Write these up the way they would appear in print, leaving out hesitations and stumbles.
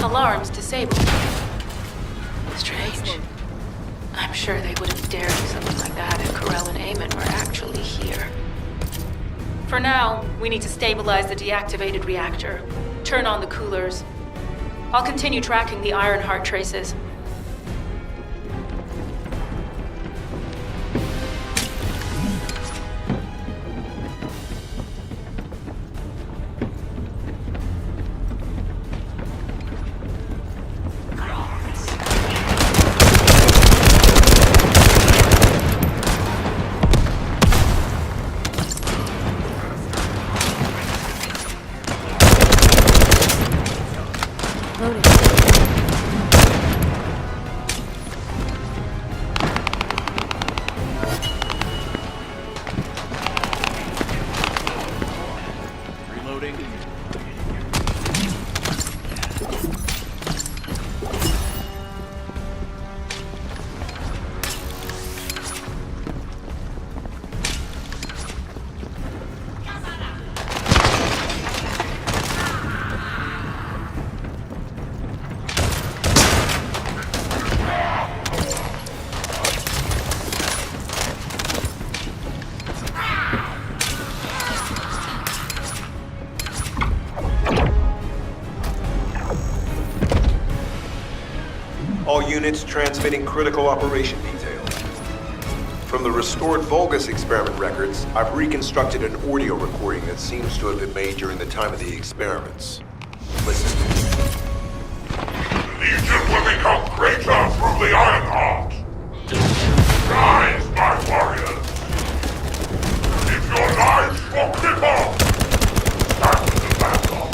Alarms disabled. Strange. I'm sure they wouldn't dare do something like that if Corell and Eamon were actually here. For now, we need to stabilize the deactivated reactor, turn on the coolers. I'll continue tracking the Ironheart traces. All units transmitting critical operation details. From the restored vulgus experiment records, I've reconstructed an audio recording that seems to have been made during the time of the experiments. Listen. Legion will become greater through the Ironheart. Rise, my warriors. If your lives will cripple, stand with the vanguard.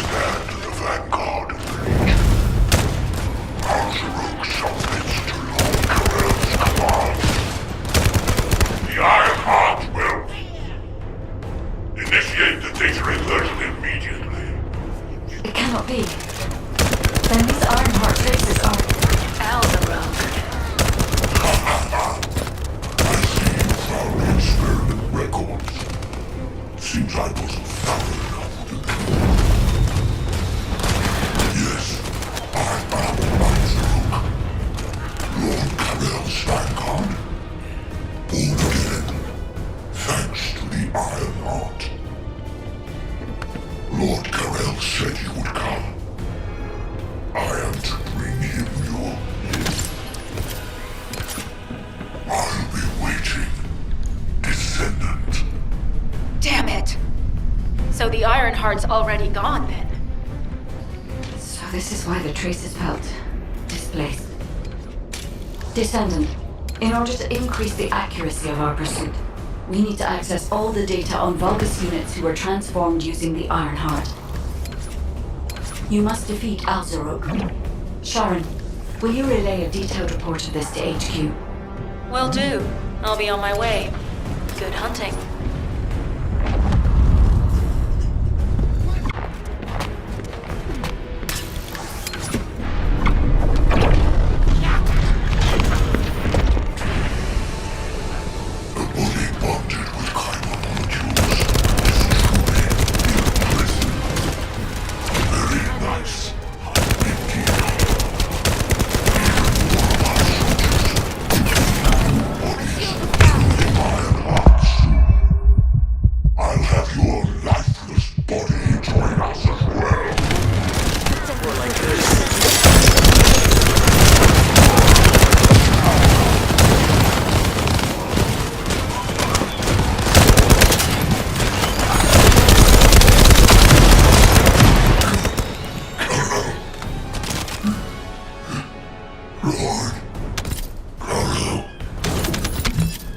Stand to the vanguard of the Legion. Hausaruk submits to Lord Corell's command. The Ironheart will initiate the data inversion immediately. It cannot be. Then these Ironheart traces are... Alderug. I see you found the experiment records. Seems I wasn't thorough enough to do. Yes, I am Hausaruk. Lord Corell's vanguard. All again, thanks to the Ironheart. Lord Corell said you would come. I am to bring him your gift. I'll be waiting, Descendant. Damn it! So the Ironheart's already gone then? So this is why the traces felt displaced. Descendant, in order to increase the accuracy of our pursuit, we need to access all the data on vulgus units who were transformed using the Ironheart. You must defeat Alzarok. Sharon, will you relay a detailed report of this to HQ? Will do. I'll be on my way. Good hunting.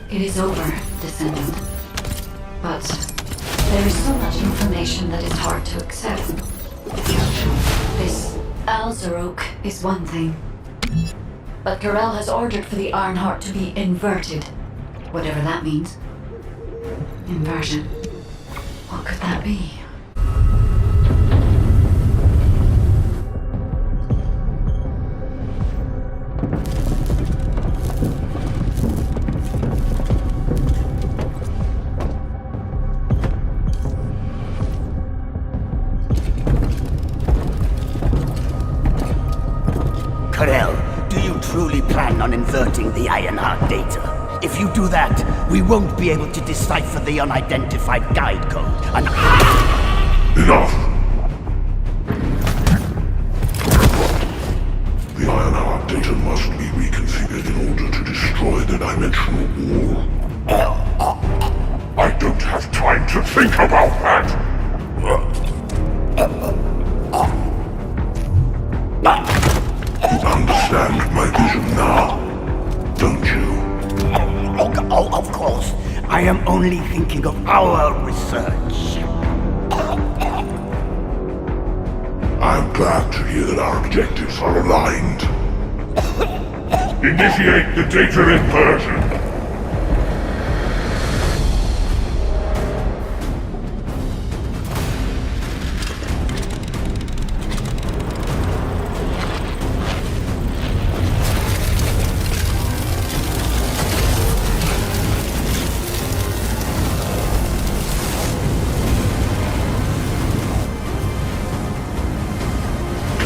It is over, Descendant. But there is so much information that is hard to accept. This Alzarok is one thing. But Corel has ordered for the Ironheart to be inverted. Whatever that means. Inversion. What could that be? Do you truly plan on inverting the Ironheart data? If you do that, we won't be able to decipher the unidentified guide code. Enough! The Ironheart data must be reconfigured in order to destroy the dimensional wall. I don't have time to think about that! You understand my vision now, don't you? Oh, of course. I am only thinking of our research. I'm glad to hear that our objectives are aligned. Initiate the data inversion.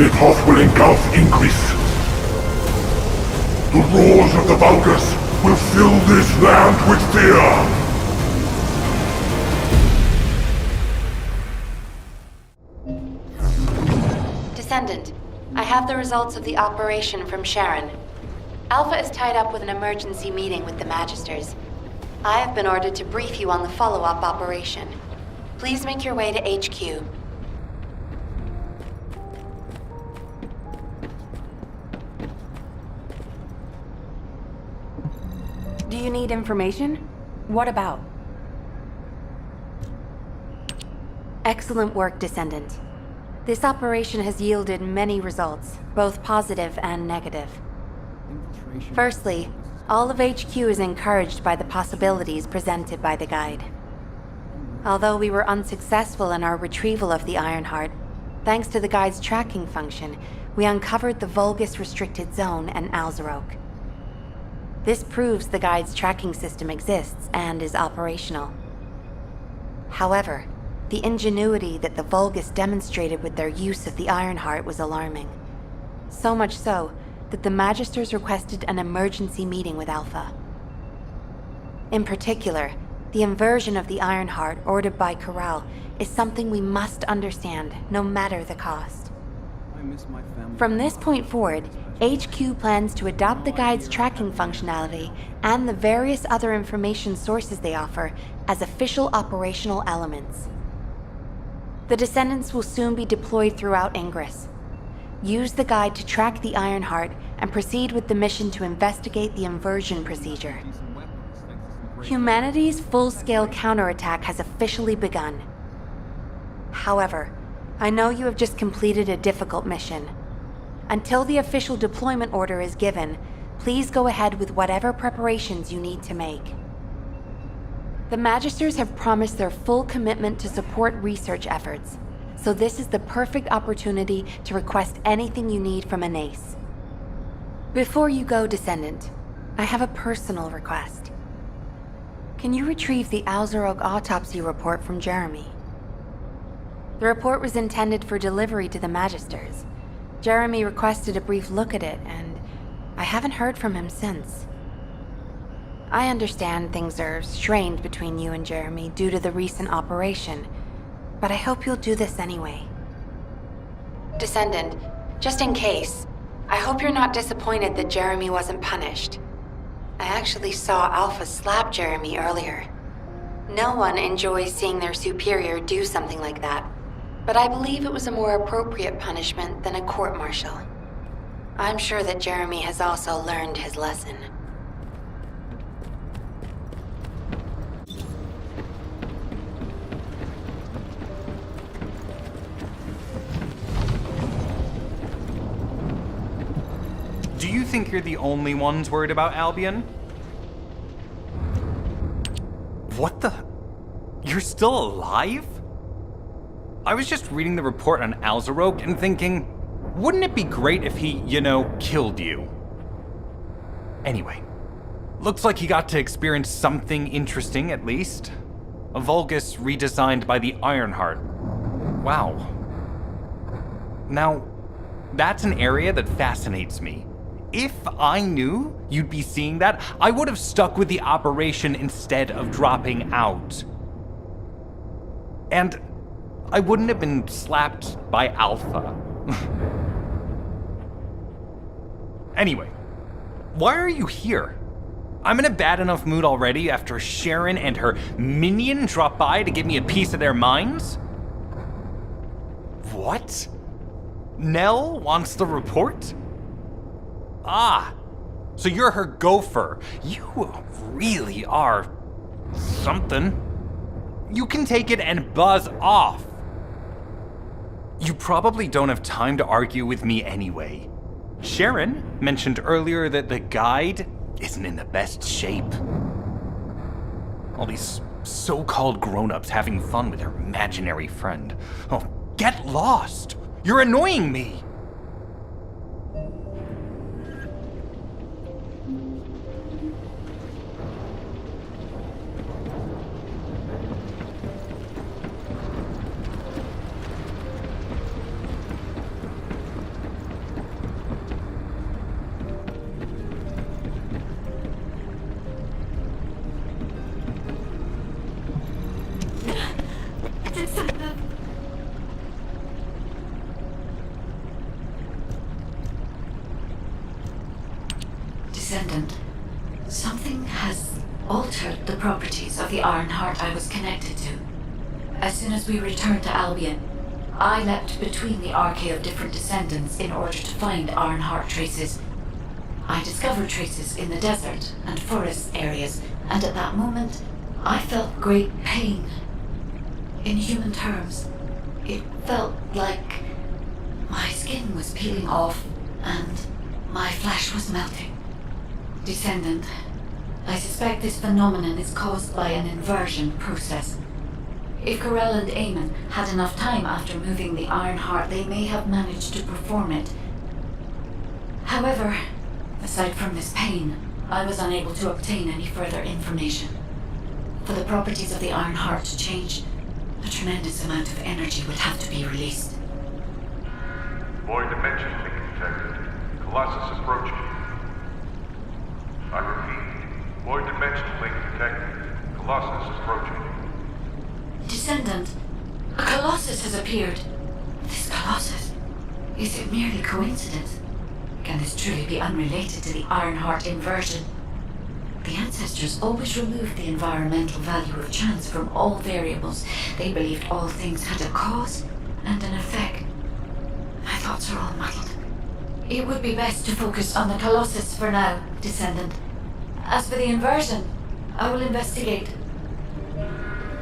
The path will engulf Increase. The roars of the vulgus will fill this land with fear. Descendant, I have the results of the operation from Sharon. Alpha is tied up with an emergency meeting with the Magisters. I have been ordered to brief you on the follow-up operation. Please make your way to HQ. Do you need information? What about? Excellent work, Descendant. This operation has yielded many results, both positive and negative. Firstly, all of HQ is encouraged by the possibilities presented by the Guide. Although we were unsuccessful in our retrieval of the Ironheart, thanks to the Guide's tracking function, we uncovered the Vulgus restricted zone and Alzarok. This proves the Guide's tracking system exists and is operational. However, the ingenuity that the Vulgus demonstrated with their use of the Ironheart was alarming. So much so that the Magisters requested an emergency meeting with Alpha. In particular, the inversion of the Ironheart ordered by Corel is something we must understand, no matter the cost. From this point forward, HQ plans to adopt the Guide's tracking functionality and the various other information sources they offer as official operational elements. The Descendants will soon be deployed throughout Ingress. Use the Guide to track the Ironheart and proceed with the mission to investigate the inversion procedure. Humanity's full-scale counterattack has officially begun. However, I know you have just completed a difficult mission. Until the official deployment order is given, please go ahead with whatever preparations you need to make. The Magisters have promised their full commitment to support research efforts, so this is the perfect opportunity to request anything you need from an ace. Before you go, Descendant, I have a personal request. Can you retrieve the Alzarog autopsy report from Jeremy? The report was intended for delivery to the Magisters. Jeremy requested a brief look at it, and I haven't heard from him since. I understand things are strained between you and Jeremy due to the recent operation, but I hope you'll do this anyway. Descendant, just in case, I hope you're not disappointed that Jeremy wasn't punished. I actually saw Alpha slap Jeremy earlier. No one enjoys seeing their superior do something like that, but I believe it was a more appropriate punishment than a court-martial. I'm sure that Jeremy has also learned his lesson. Do you think you're the only ones worried about Albion? What the? You're still alive? I was just reading the report on Alzarog and thinking, wouldn't it be great if he, killed you? Anyway, looks like he got to experience something interesting at least. A vulgus redesigned by the Ironheart. Wow. Now, that's an area that fascinates me. If I knew you'd be seeing that, I would have stuck with the operation instead of dropping out. And I wouldn't have been slapped by Alpha. Anyway, why are you here? I'm in a bad enough mood already after Sharon and her minion drop by to give me a piece of their minds? What? Nell wants the report? Ah, so you're her gopher. You really are something. You can take it and buzz off. You probably don't have time to argue with me anyway. Sharon mentioned earlier that the guide isn't in the best shape. All these so-called grown-ups having fun with their imaginary friend. Oh, get lost! You're annoying me! Descendant, something has altered the properties of the Ironheart I was connected to. As soon as we returned to Albion, I leapt between the arcade of different descendants in order to find Ironheart traces. I discovered traces in the desert and forest areas, and at that moment, I felt great pain. In human terms, it felt like my skin was peeling off and my flesh was melting. Descendant, I suspect this phenomenon is caused by an inversion process. If Corell and Eamon had enough time after moving the Ironheart, they may have managed to perform it. However, aside from this pain, I was unable to obtain any further information. For the properties of the Ironheart to change, a tremendous amount of energy would have to be released. Void dimension link detected. Colossus approaching. I repeat, void dimension link detected. Colossus approaching. Descendant, a Colossus has appeared. This Colossus, is it merely coincidence? Can this truly be unrelated to the Ironheart inversion? The ancestors always removed the environmental value of chance from all variables. They believed all things had a cause and an effect. My thoughts are all muddled. It would be best to focus on the Colossus for now, Descendant. As for the inversion, I will investigate.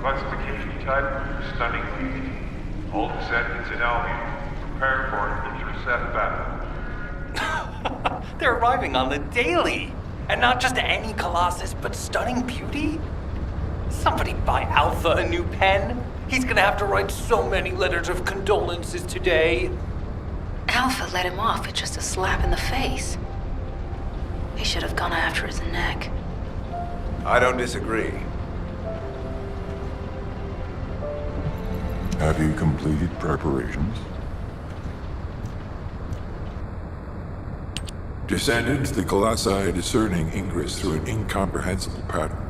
Classification type, stunning. All descendants in Albion, prepare for an intercept battle. They're arriving on the daily! And not just any Colossus, but stunning beauty? Somebody buy Alpha a new pen? He's gonna have to write so many letters of condolences today. Alpha let him off with just a slap in the face. He should have gone after his neck. I don't disagree. Have you completed preparations? Descendants, the Colossi are discerning ingress through an incomprehensible pattern.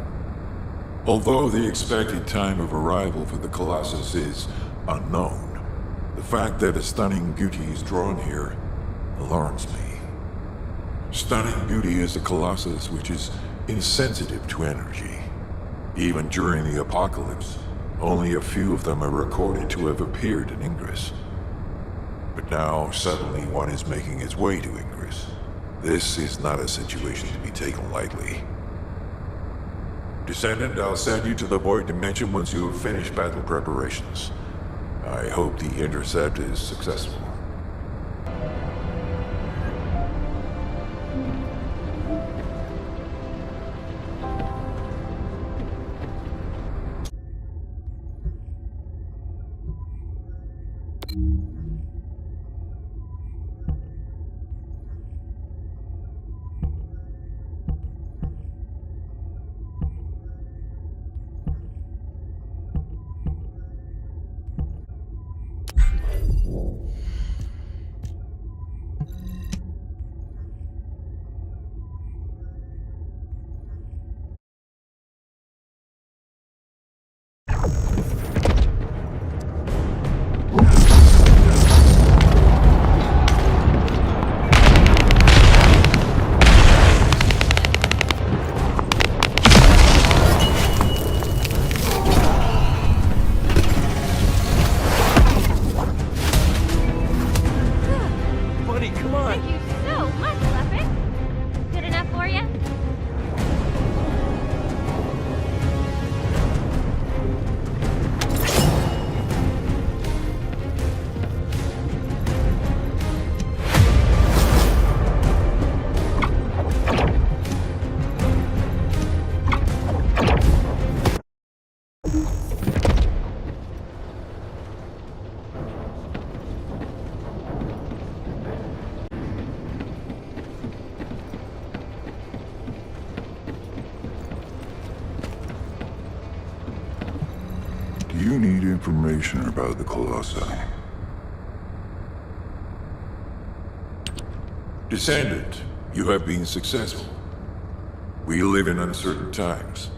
Although the expected time of arrival for the Colossus is unknown, the fact that a stunning beauty is drawn here alarms me. Stunning beauty is a Colossus which is insensitive to energy. Even during the apocalypse, only a few of them are recorded to have appeared in Ingress. But now, suddenly one is making its way to Ingress. This is not a situation to be taken lightly. Descendant, I'll send you to the Void Dimension once you have finished battle preparations. I hope the intercept is successful. You need information about the Colossi. Descendant, you have been successful. We live in uncertain times,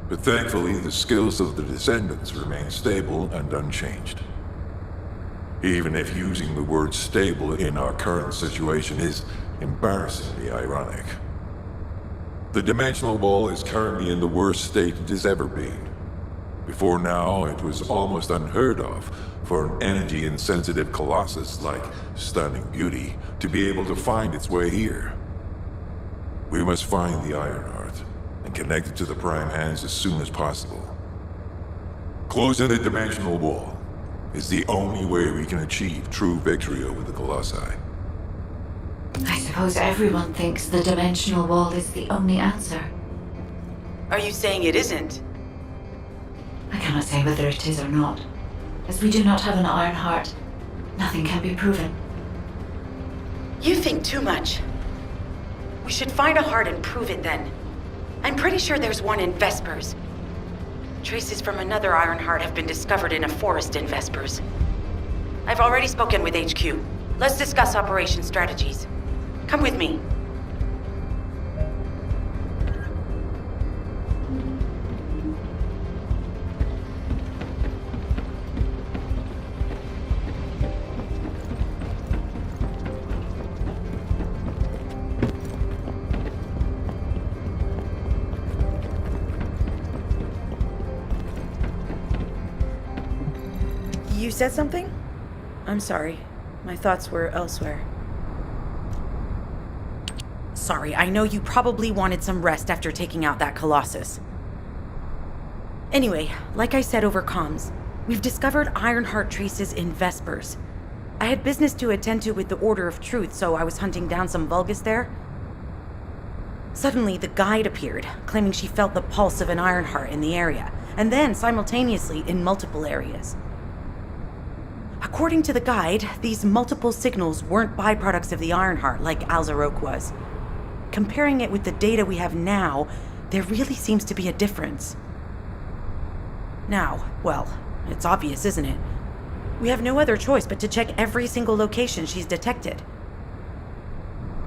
but thankfully the skills of the Descendants remain stable and unchanged. Even if using the word stable in our current situation is embarrassingly ironic. The dimensional wall is currently in the worst state it has ever been. Before now, it was almost unheard of for an energy-insensitive colossus like Stunning Beauty to be able to find its way here. We must find the Ironheart and connect it to the Prime Hands as soon as possible. Closing the dimensional wall is the only way we can achieve true victory over the Colossi. I suppose everyone thinks the dimensional wall is the only answer. Are you saying it isn't? I cannot say whether it is or not. As we do not have an Ironheart, nothing can be proven. You think too much. We should find a heart and prove it then. I'm pretty sure there's one in Vespers. Traces from another Ironheart have been discovered in a forest in Vespers. I've already spoken with HQ. Let's discuss operation strategies. Come with me. You said something? I'm sorry. My thoughts were elsewhere. Sorry, I know you probably wanted some rest after taking out that Colossus. Anyway, like I said over comms, We've discovered Ironheart traces in Vespers. I had business to attend to with the Order of Truth, so I was hunting down some vulgus there. Suddenly, the guide appeared, claiming she felt the pulse of an Ironheart in the area, and then simultaneously in multiple areas. According to the guide, these multiple signals weren't byproducts of the Ironheart like Alzarok was. Comparing it with the data we have now, there really seems to be a difference. Now, well, it's obvious, isn't it? We have no other choice but to check every single location she's detected.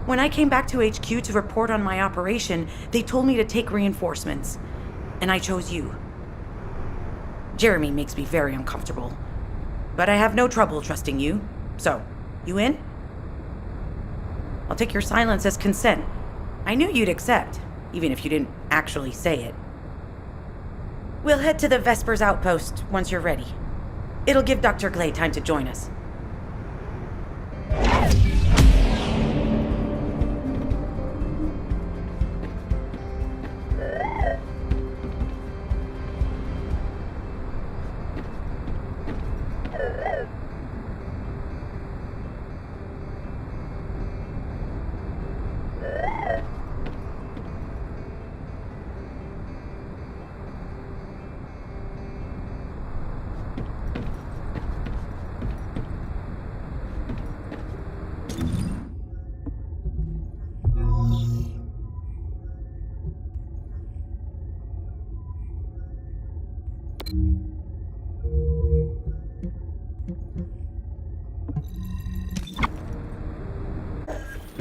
When I came back to HQ to report on my operation, they told me to take reinforcements, and I chose you. Jeremy makes me very uncomfortable, but I have no trouble trusting you. So, you in? I'll take your silence as consent. I knew you'd accept, even if you didn't actually say it. We'll head to the Vespers outpost once you're ready. It'll give Dr. Glay time to join us.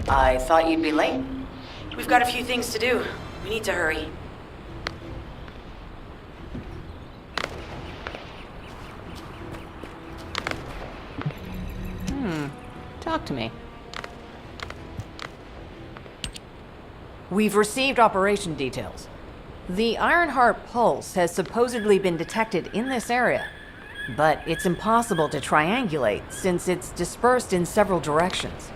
I thought you'd be late. We've got a few things to do. We need to hurry. Talk to me. We've received operation details. The Ironheart pulse has supposedly been detected in this area, but it's impossible to triangulate since it's dispersed in several directions.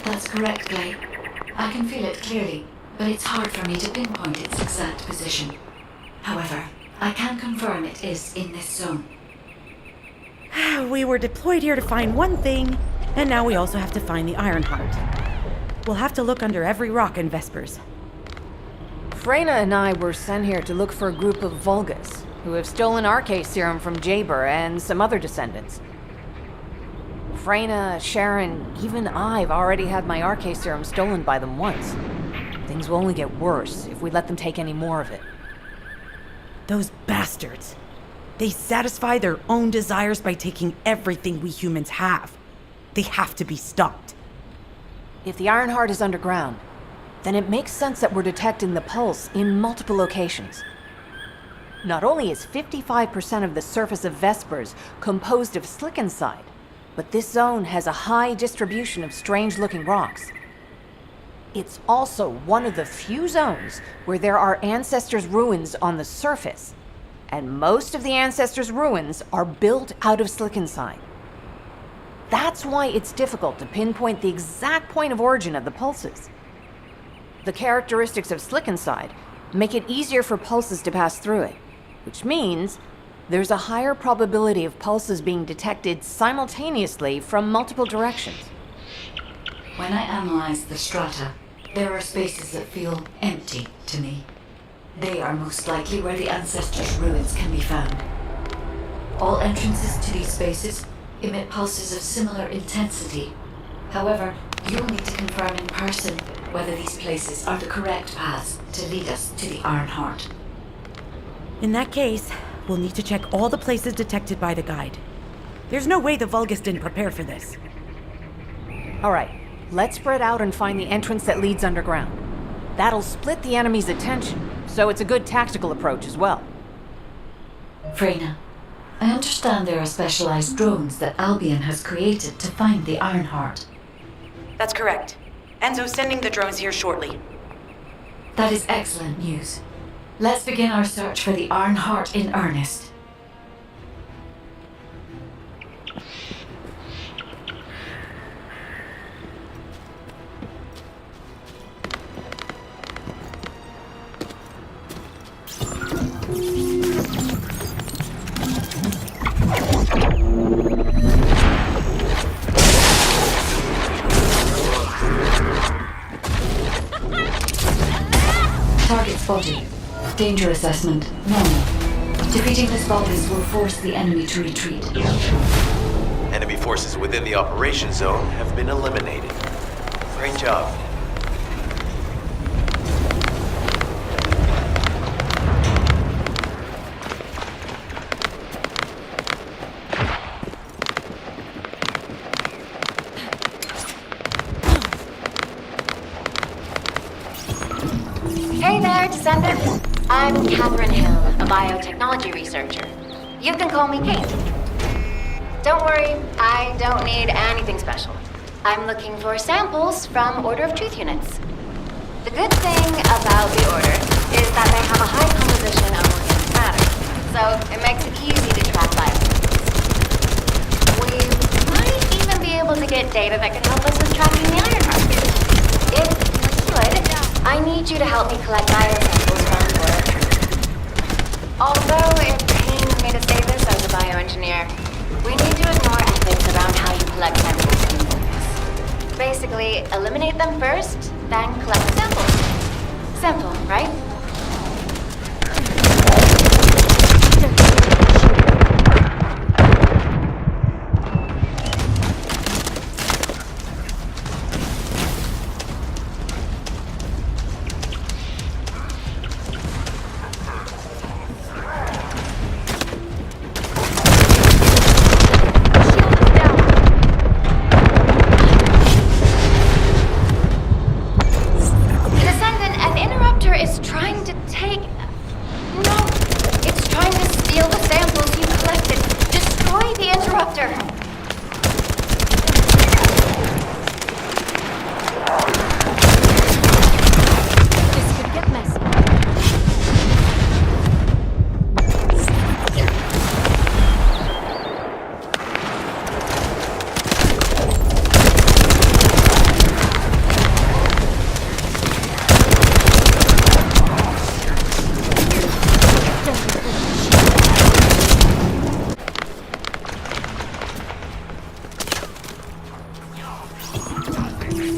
That's correct, Glay. I can feel it clearly, but it's hard for me to pinpoint its exact position. However, I can confirm it is in this zone. We were deployed here to find one thing, and now we also have to find the Ironheart. We'll have to look under every rock in Vespers. Freyna and I were sent here to look for a group of vulgus, who have stolen RK serum from Jaber and some other descendants. Freyna, Sharon, even I've already had my RK serum stolen by them once. Things will only get worse if we let them take any more of it. Those bastards. They satisfy their own desires by taking everything we humans have. They have to be stopped. If the Ironheart is underground, then it makes sense that we're detecting the pulse in multiple locations. Not only is 55% of the surface of Vespers composed of slickinside, but this zone has a high distribution of strange-looking rocks. It's also one of the few zones where there are Ancestors' ruins on the surface, and most of the Ancestors' ruins are built out of slickinside. That's why it's difficult to pinpoint the exact point of origin of the pulses. The characteristics of slickinside make it easier for pulses to pass through it, which means there's a higher probability of pulses being detected simultaneously from multiple directions. When I analyze the strata, there are spaces that feel empty to me. They are most likely where the Ancestors' ruins can be found. All entrances to these spaces emit pulses of similar intensity. However, you'll need to confirm in person whether these places are the correct paths to lead us to the Ironheart. In that case, we'll need to check all the places detected by the guide. There's no way the vulgus didn't prepare for this. All right, let's spread out and find the entrance that leads underground. That'll split the enemy's attention, so it's a good tactical approach as well. Freyna, I understand there are specialized drones that Albion has created to find the Ironheart. That's correct. Enzo's sending the drones here shortly. That is excellent news. Let's begin our search for the Ironheart in earnest. Danger assessment, normal. Defeating this vulgus will force the enemy to retreat. Enemy forces within the operation zone have been eliminated. Great job. Hey there, Descendant. I'm Catherine Hill, a biotechnology researcher. You can call me Kate. Don't worry, I don't need anything special. I'm looking for samples from Order of Truth units. The good thing about the Order is that they have a high composition of organic matter, so it makes it easy to track bioweapons. We might even be able to get data that can help us with tracking the Ironheart. If you could, I need you to help me collect biosamples from the Order. Although it pains me to say this as a bioengineer, we need to ignore ethics around how you collect samples from the vulgus. Basically, eliminate them first, then collect the samples. Simple, right?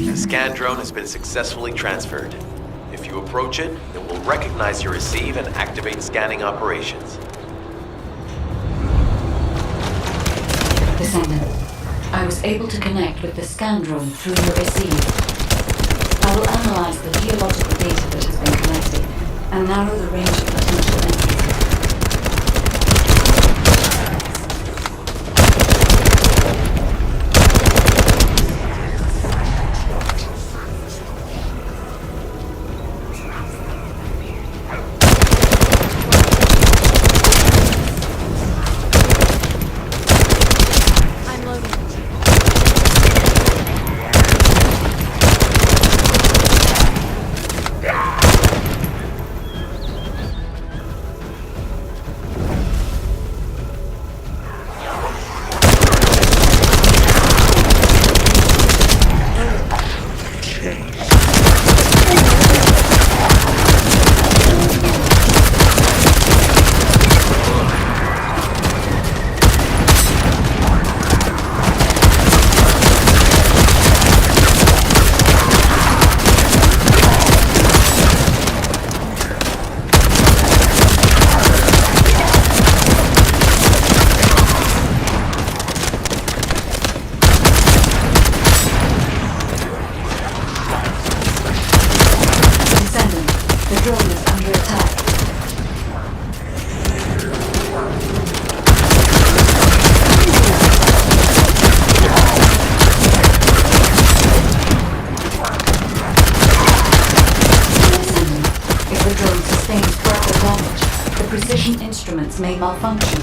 The scan drone has been successfully transferred. If you approach it, it will recognize your receive and activate scanning operations. Descendant, I was able to connect with the scan drone through your receive. I will analyze the geological data that has been collected and narrow the range of potential entries. Instruments may malfunction.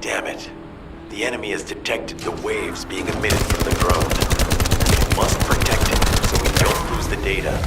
Damn it. The enemy has detected the waves being emitted from the drone. We must protect it so we don't lose the data.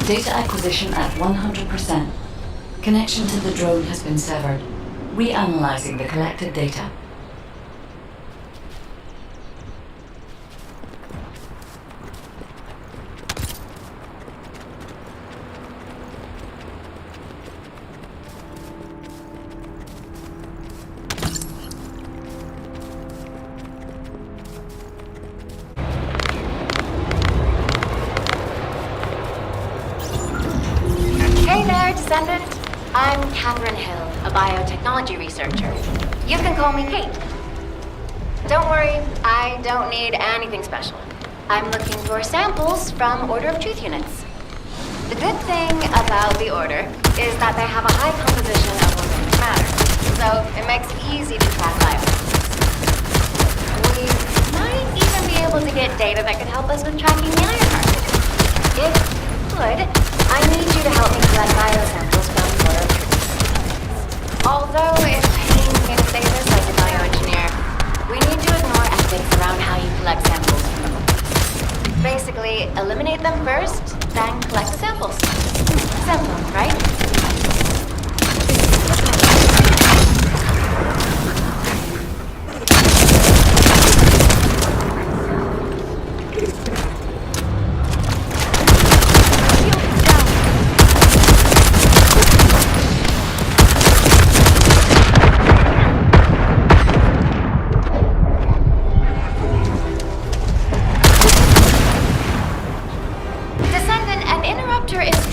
Data acquisition at 100%. Connection to the drone has been severed. Reanalyzing the collected data. Hey there, Descendant. I'm Catherine Hill, a biotechnology researcher. You can call me Kate. Don't worry, I don't need anything special. I'm looking for samples from Order of Truth units. The good thing about the Order is that they have a high composition of organic matter, so it makes it easy to track bioweapons. We might even be able to get data that could help us with tracking the Ironheart. If you could, I need you to help me collect biosamples from Order of Truth. Although it's paying me to say this like a bioengineer, we need to ignore ethics around how you collect samples from the vulgus. Basically, eliminate them first, then collect the samples. Simple, right? Descendant, an interrupter is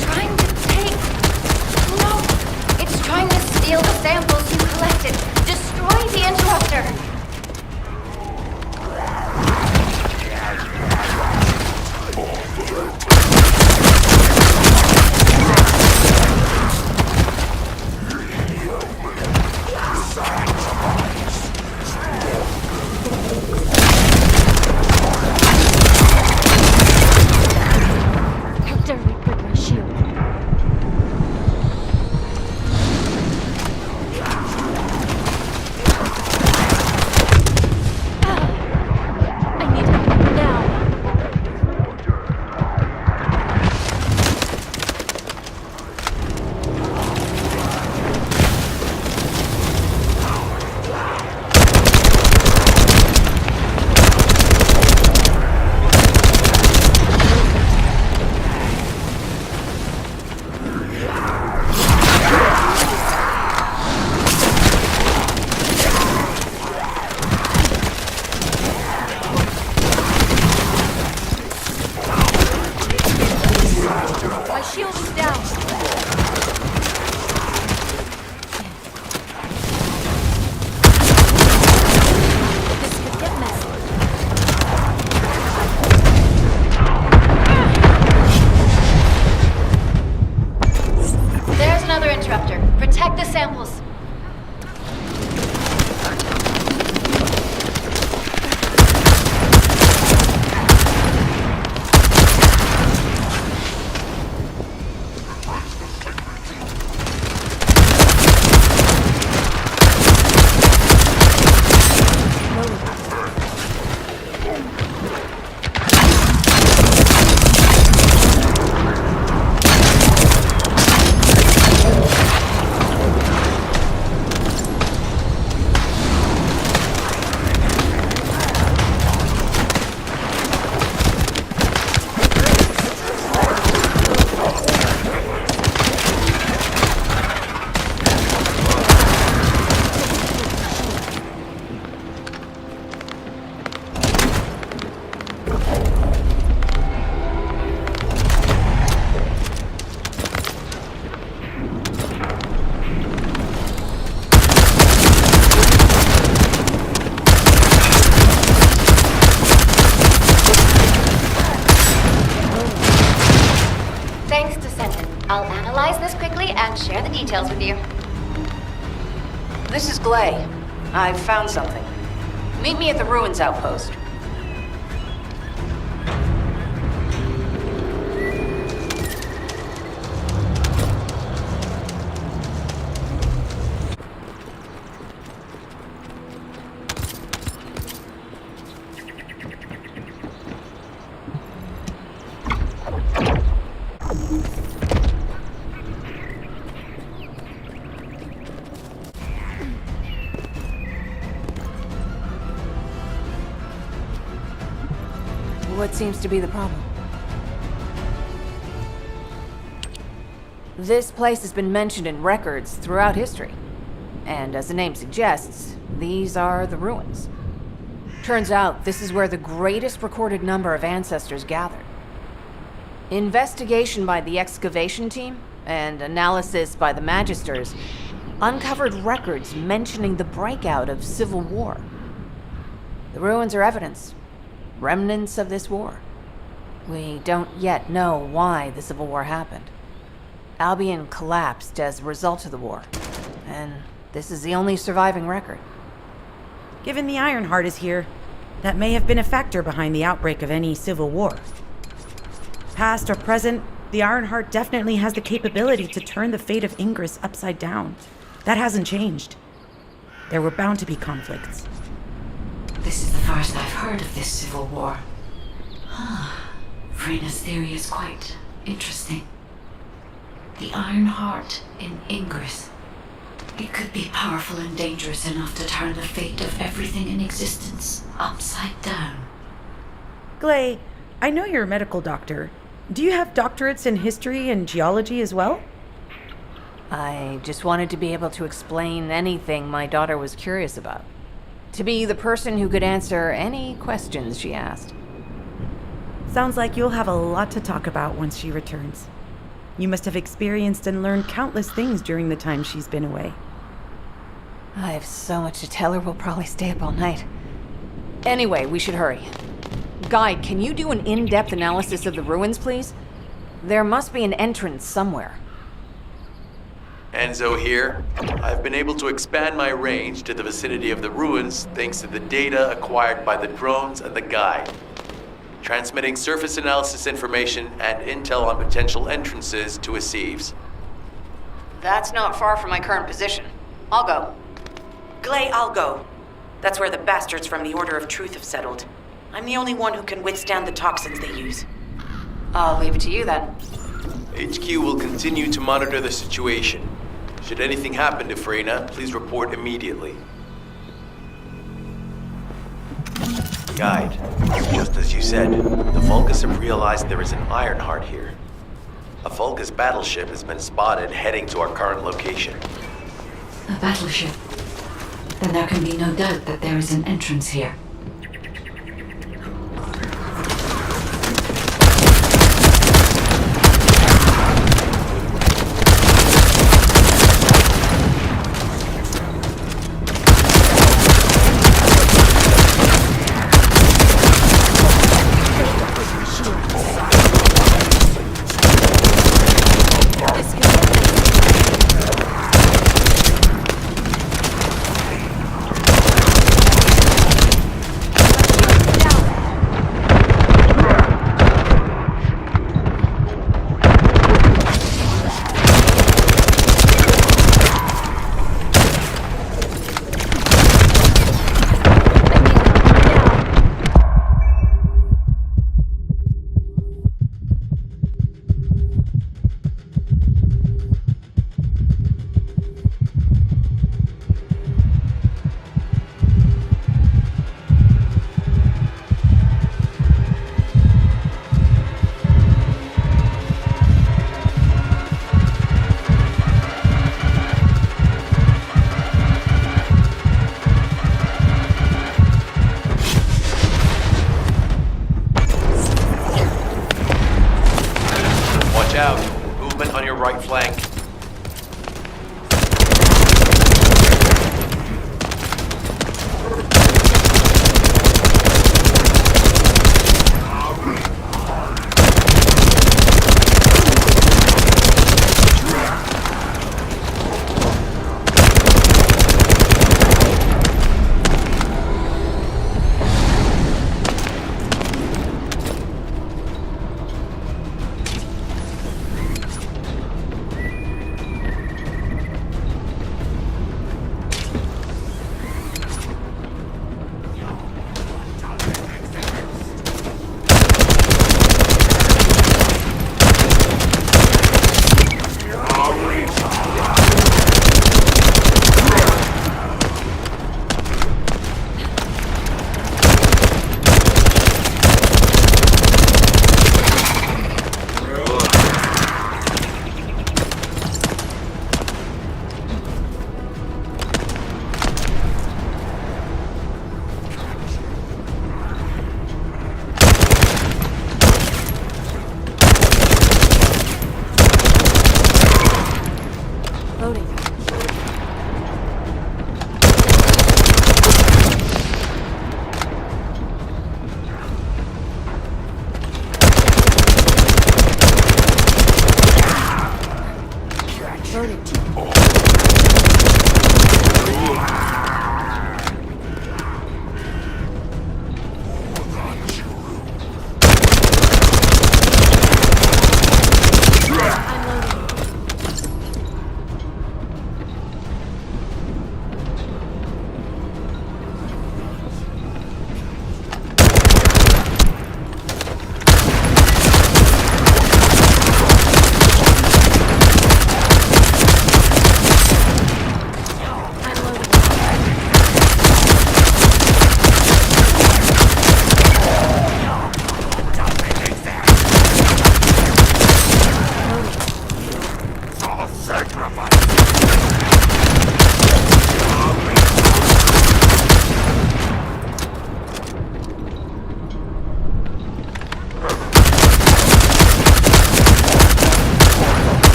shield is down. This could get messy. There's another interrupter. Protect the samples. Thanks, Descendant. I'll analyze this quickly and share the details with you. This is Glay. I've found something. Meet me at the ruins outpost. What seems to be the problem? This place has been mentioned in records throughout history. And as the name suggests, these are the ruins. Turns out this is where the greatest recorded number of ancestors gathered. Investigation by the excavation team and analysis by the magisters uncovered records mentioning the breakout of civil war. The ruins are evidence. Remnants of this war. We don't yet know why the Civil War happened. Albion collapsed as a result of the war, and this is the only surviving record. Given the Ironheart is here, that may have been a factor behind the outbreak of any civil war. Past or present, the Ironheart definitely has the capability to turn the fate of Ingress upside down. That hasn't changed. There were bound to be conflicts. This is the first I've heard of this civil war. Frena's theory is quite interesting. The Ironheart in Ingress. It could be powerful and dangerous enough to turn the fate of everything in existence upside down. Glay, I know you're a medical doctor. Do you have doctorates in history and geology as well? I just wanted to be able to explain anything my daughter was curious about. To be the person who could answer any questions she asked. Sounds like you'll have a lot to talk about once she returns. You must have experienced and learned countless things during the time she's been away. I have so much to tell her, we'll probably stay up all night. Anyway, we should hurry. Guide, can you do an in-depth analysis of the ruins, please? There must be an entrance somewhere. Enzo here. I've been able to expand my range to the vicinity of the ruins thanks to the data acquired by the drones and the guide. Transmitting surface analysis information and intel on potential entrances to Aceves. That's not far from my current position. I'll go. Glay, I'll go. That's where the bastards from the Order of Truth have settled. I'm the only one who can withstand the toxins they use. I'll leave it to you then. HQ will continue to monitor the situation. Should anything happen to Freyna, please report immediately. Guide, just as you said, the Vulgus have realized there is an Ironheart here. A Vulgus battleship has been spotted heading to our current location. A battleship. Then there can be no doubt that there is an entrance here. right flank.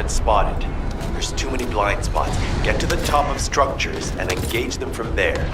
Spotted. There's too many blind spots. Get to the top of structures and engage them from there.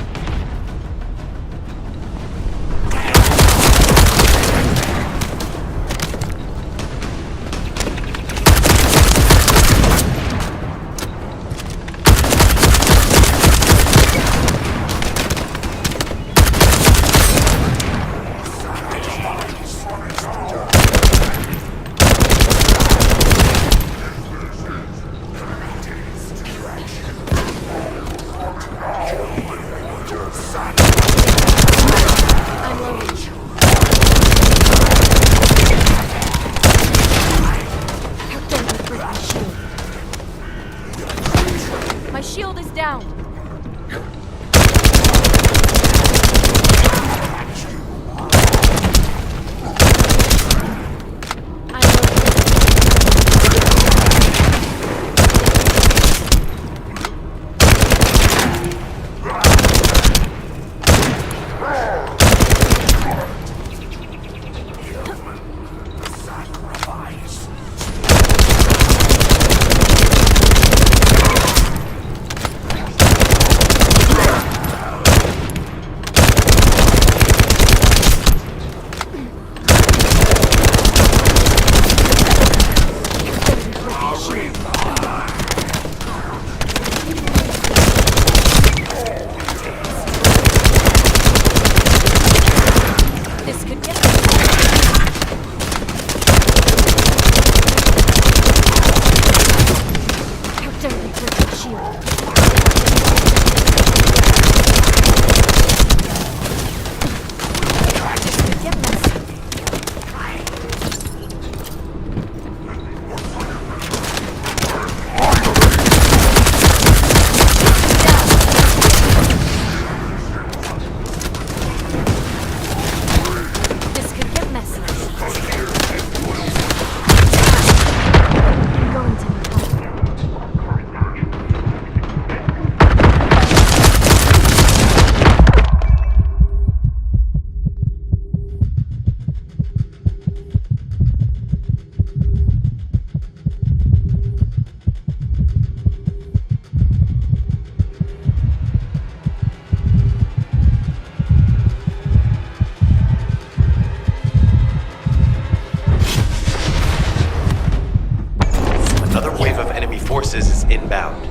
inbound.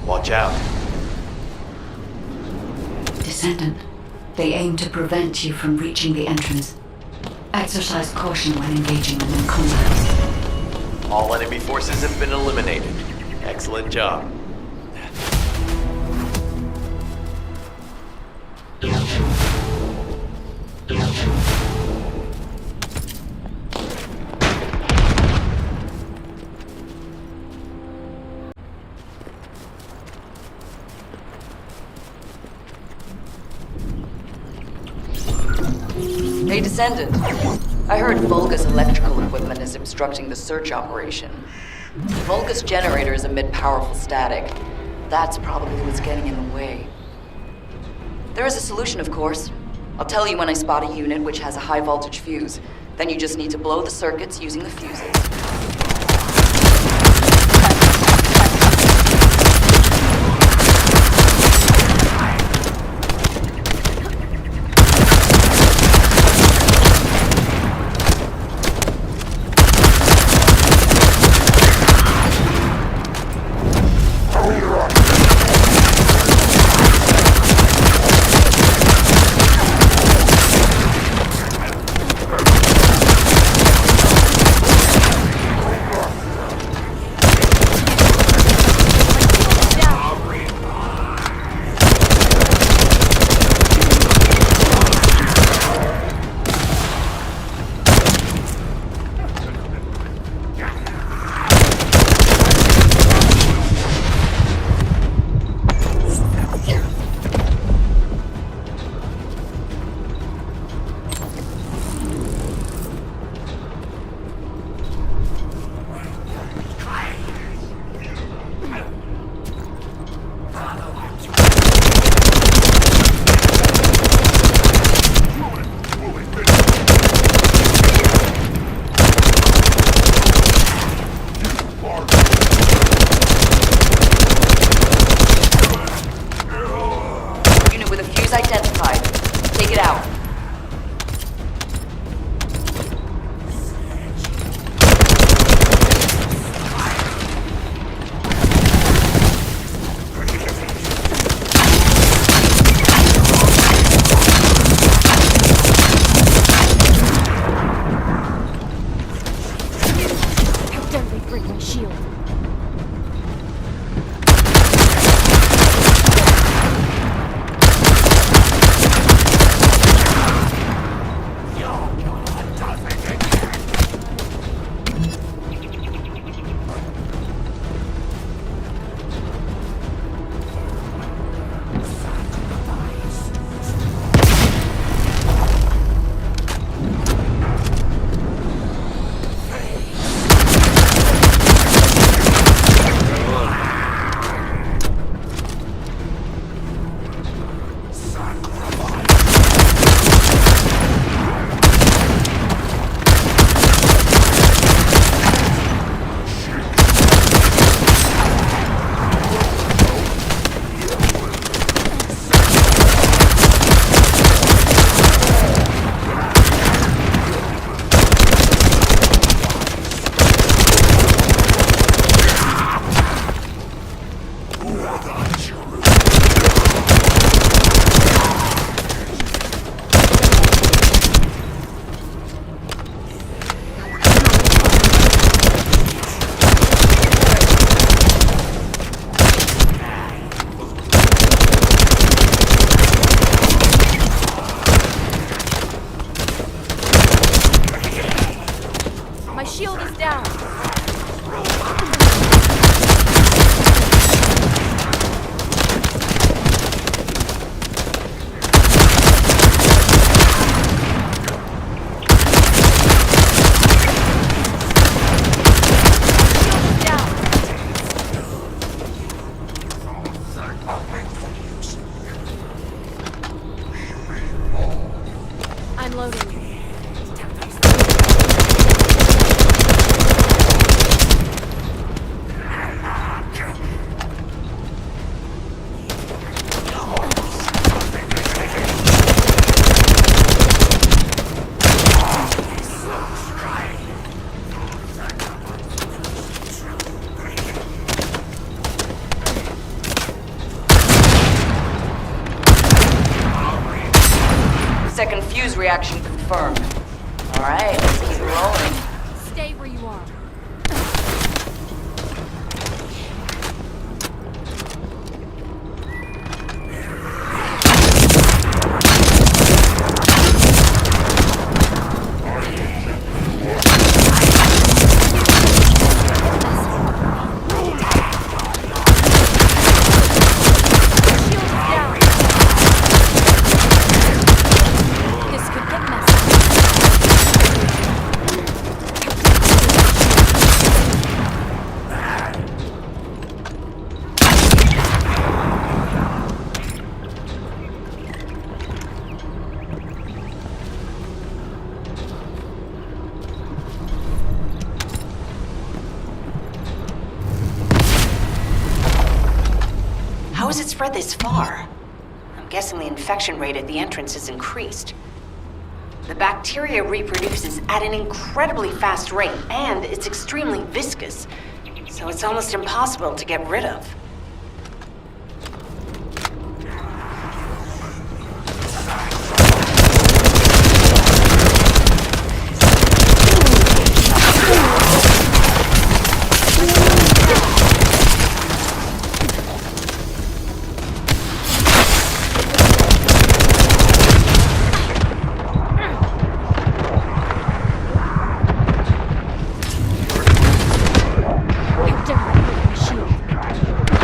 Watch out. Descendant, they aim to prevent you from reaching the entrance. Exercise caution when engaging them in combat. All enemy forces have been eliminated. Excellent job. Hey, Descendant. I heard Vulgus electrical equipment is obstructing the search operation. Vulgus generators emit powerful static. That's probably what's getting in the way. There is a solution, of course. I'll tell you when I spot a unit which has a high voltage fuse. Then you just need to blow the circuits using the fuses. Identified. Take it out. How dare they break my shield? My shield is down. I'm loading. reaction confirmed. Alright, let's keep rolling. Stay where you are. This could get messy. How has it spread this far? I'm guessing the infection rate at the entrance has increased. The bacteria reproduces at an incredibly fast rate, and it's extremely viscous, so it's almost impossible to get rid of. Don't break my shield.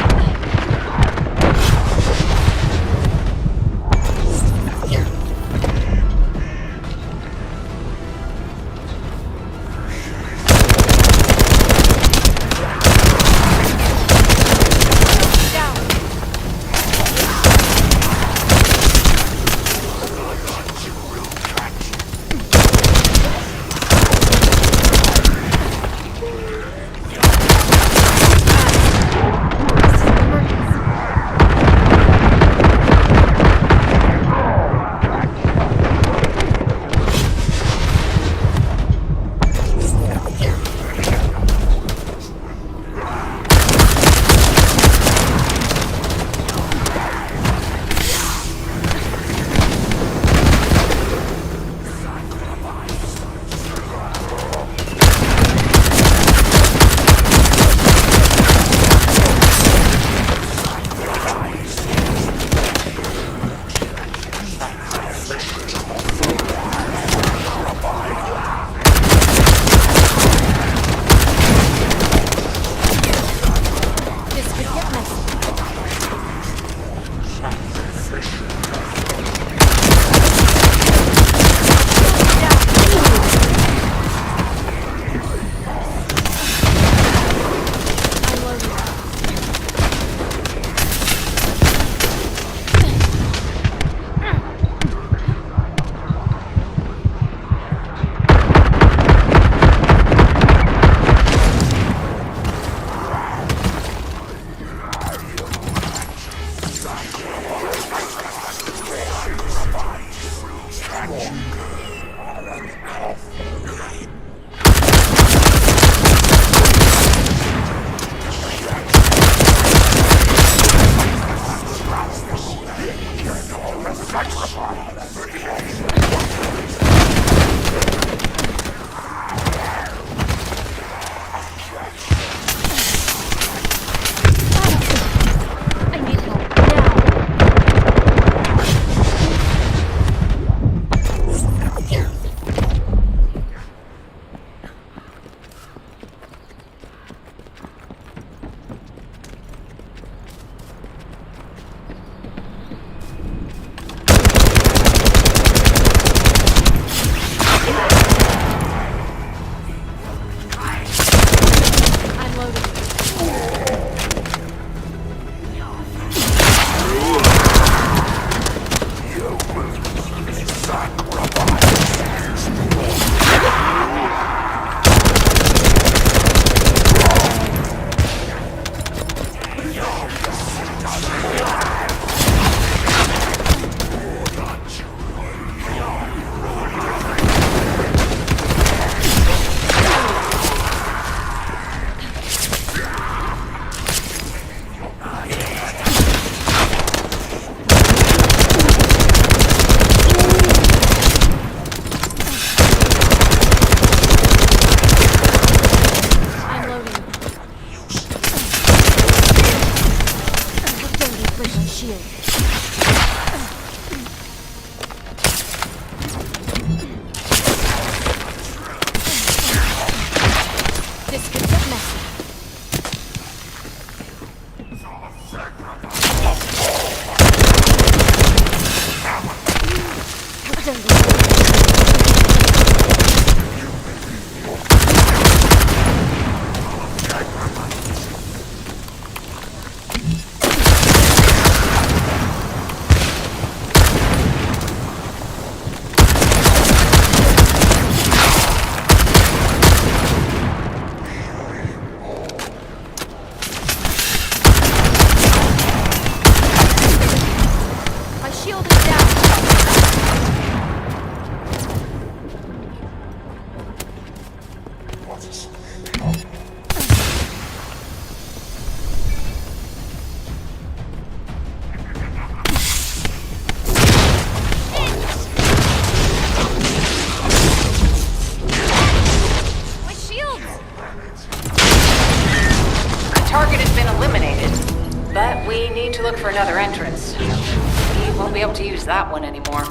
look for another entrance. We won't be able to use that one anymore.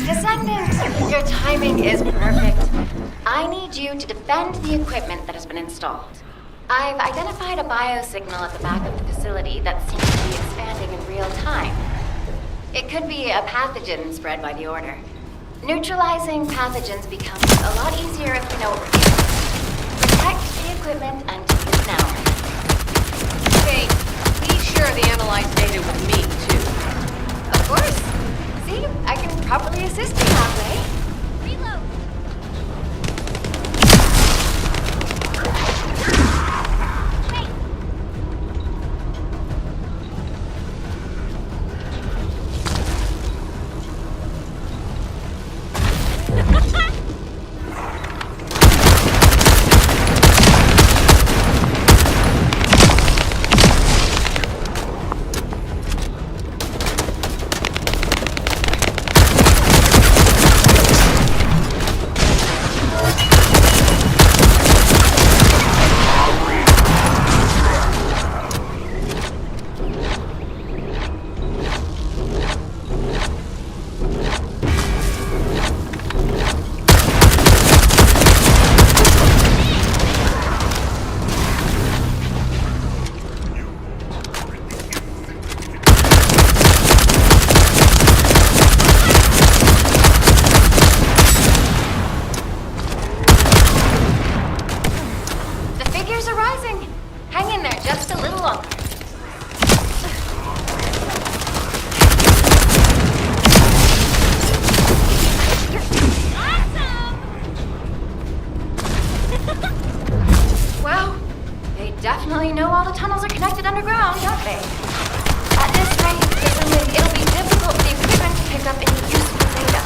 Descendant, your timing is perfect. I need you to defend the equipment that has been installed. I've identified a biosignal at the back of the facility that seems to be expanding in real time. It could be a pathogen spread by the Order. Neutralizing pathogens becomes a lot easier if we know what we're doing. Protect the equipment until it's now. Hey, be sure the analyzed data with me, too. Of course. See, I can properly assist you that way. Reload! Definitely know all the tunnels are connected underground, don't they? At this rate, it'll be difficult for the equipment to pick up any useful data.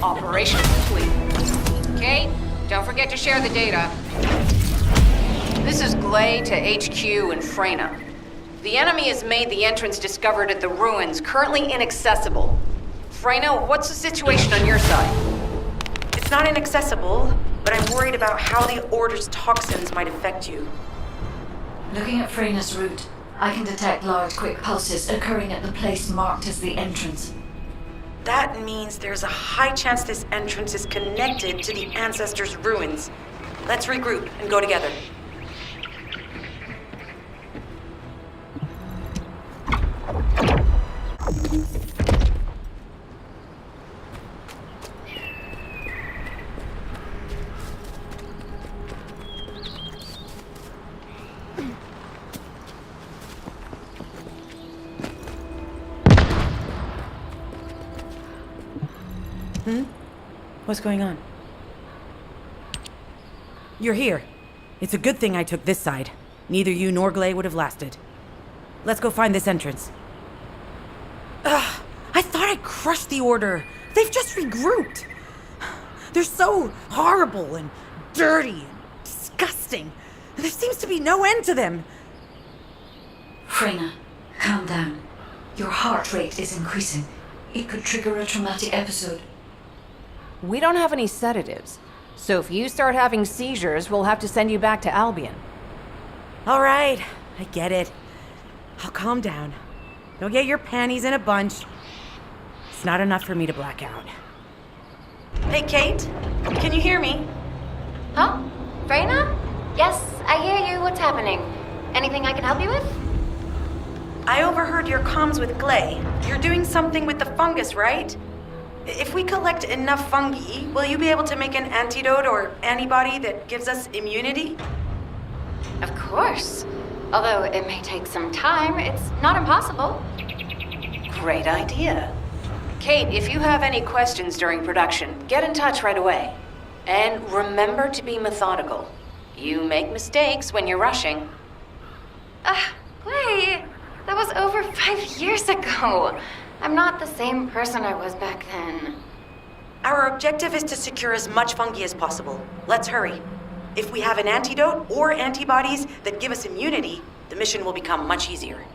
Operation complete. Kate, don't forget to share the data. This is Glay to HQ in Freyna. The enemy has made the entrance discovered at the ruins currently inaccessible. Freyna, what's the situation on your side? It's not inaccessible, but I'm worried about how the Order's toxins might affect you. Looking at Freyna's route, I can detect large quick pulses occurring at the place marked as the entrance. That means there's a high chance this entrance is connected to the Ancestors' ruins. Let's regroup and go together. What's going on? You're here. It's a good thing I took this side. Neither you nor Glay would have lasted. Let's go find this entrance. Ugh, I thought I crushed the Order. They've just regrouped. They're so horrible and dirty and disgusting. There seems to be no end to them. Freyna, calm down. Your heart rate is increasing. It could trigger a traumatic episode. We don't have any sedatives, so if you start having seizures, we'll have to send you back to Albion. All right, I get it. I'll calm down. You'll get your panties in a bunch. It's not enough for me to black out. Hey, Kate? Can you hear me? Huh? Freyna? Yes, I hear you. What's happening? Anything I can help you with? I overheard your comms with Glay. You're doing something with the fungus, right? If we collect enough fungi, will you be able to make an antidote or antibody that gives us immunity? Of course. Although it may take some time, it's not impossible. Great idea. Kate, if you have any questions during production, get in touch right away. And remember to be methodical. You make mistakes when you're rushing. Glay, that was over 5 years ago. I'm not the same person I was back then. Our objective is to secure as much fungi as possible. Let's hurry. If we have an antidote or antibodies that give us immunity, the mission will become much easier.